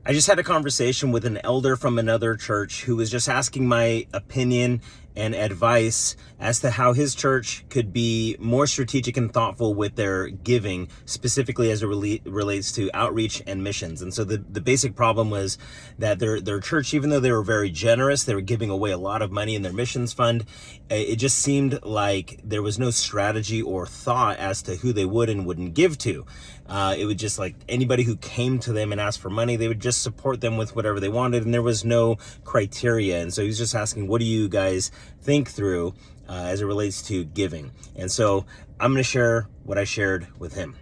I just had a conversation with an elder from another church who was just asking my opinion and advice as to how his church could be more strategic and thoughtful with their giving, specifically as it relates to outreach and missions. And so the basic problem was that their church, even though they were very generous, they were giving away a lot of money in their missions fund. It just seemed like there was no strategy or thought as to who they would and wouldn't give to. It would just like anybody who came to them and asked for money, they would just support them with whatever they wanted, and there was no criteria. And so he was just asking, what do you guys think through as it relates to giving? And so I'm going to share what I shared with him.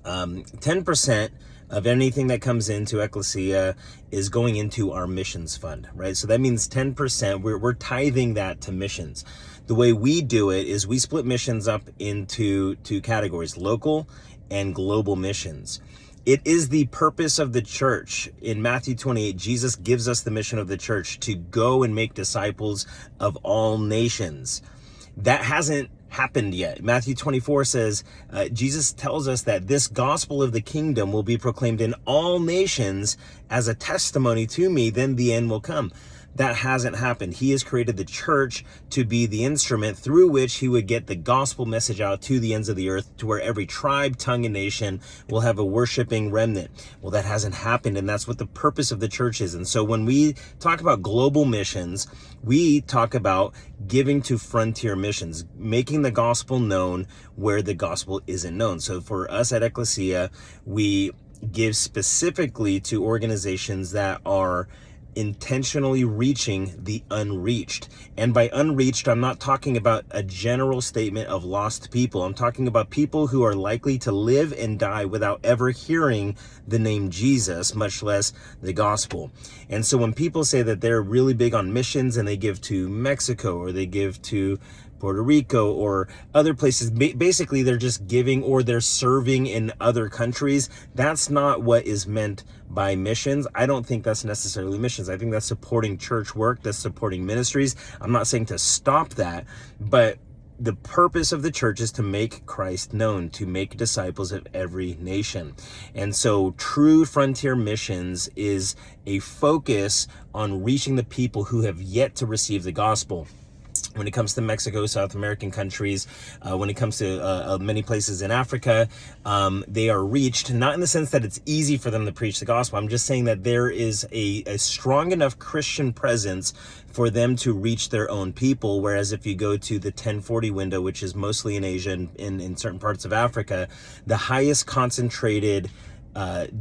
10% of anything that comes into Ekklesia is going into our missions fund, right? So that means 10%, we're tithing that to missions. The way we do it is we split missions up into two categories: local and global missions. It is the purpose of the church. In Matthew 28, Jesus gives us the mission of the church to go and make disciples of all nations. That hasn't happened yet. Matthew 24 says, Jesus tells us that this gospel of the kingdom will be proclaimed in all nations as a testimony to me, then the end will come. That hasn't happened. He has created the church to be the instrument through which he would get the gospel message out to the ends of the earth, to where every tribe, tongue, and nation will have a worshiping remnant. Well, that hasn't happened, and that's what the purpose of the church is. And so when we talk about global missions, we talk about giving to frontier missions, making the gospel known where the gospel isn't known. So for us at Ekklesia, we give specifically to organizations that are intentionally reaching the unreached. And by unreached, I'm not talking about a general statement of lost people. I'm talking about people who are likely to live and die without ever hearing the name Jesus, much less the gospel. And so when people say that they're really big on missions and they give to Mexico or they give to Puerto Rico or other places, basically they're just giving or they're serving in other countries. That's not what is meant by missions. I don't think that's necessarily missions. I think that's supporting church work, that's supporting ministries. I'm not saying to stop that, but the purpose of the church is to make Christ known, to make disciples of every nation. And so true frontier missions is a focus on reaching the people who have yet to receive the gospel. When it comes to Mexico, South American countries, when it comes to many places in Africa, they are reached, not in the sense that it's easy for them to preach the gospel. I'm just saying that there is a strong enough Christian presence for them to reach their own people. Whereas if you go to the 1040 window, which is mostly in Asia and in certain parts of Africa, the highest concentrated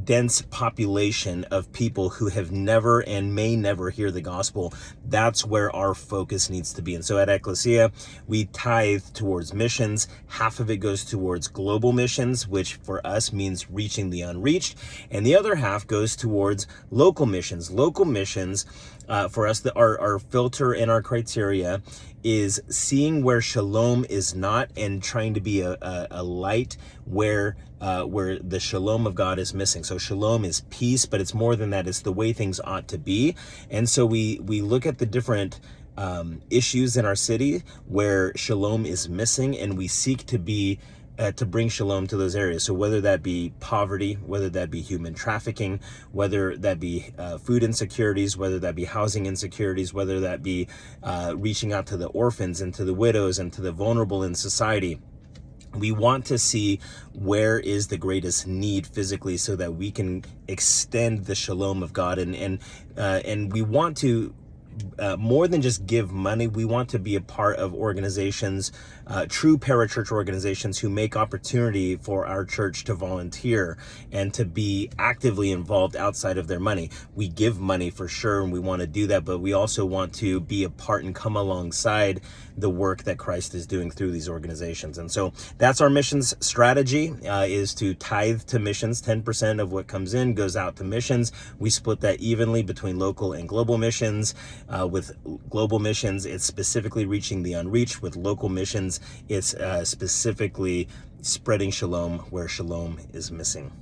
dense population of people who have never and may never hear the gospel, that's where our focus needs to be. And so at Ekklesia, we tithe towards missions. Half of it goes towards global missions, which for us means reaching the unreached. And the other half goes towards local missions. Local missions, for us, our filter and our criteria is seeing where shalom is not and trying to be a light where the shalom of God is missing. So shalom is peace, but it's more than that. It's the way things ought to be. And so we look at the different issues in our city where shalom is missing, and we seek to be to bring shalom to those areas. So whether that be poverty, whether that be human trafficking, whether that be food insecurities, whether that be housing insecurities, whether that be reaching out to the orphans and to the widows and to the vulnerable in society. We want to see where is the greatest need physically so that we can extend the shalom of God. And we want to, more than just give money, we want to be a part of organizations, true parachurch organizations who make opportunity for our church to volunteer and to be actively involved outside of their money. We give money for sure, and we want to do that, but we also want to be a part and come alongside the work that Christ is doing through these organizations. And so that's our missions strategy, is to tithe to missions. 10% of what comes in goes out to missions. We split that evenly between local and global missions. With global missions, it's specifically reaching the unreached. With local missions, it's specifically spreading shalom where shalom is missing.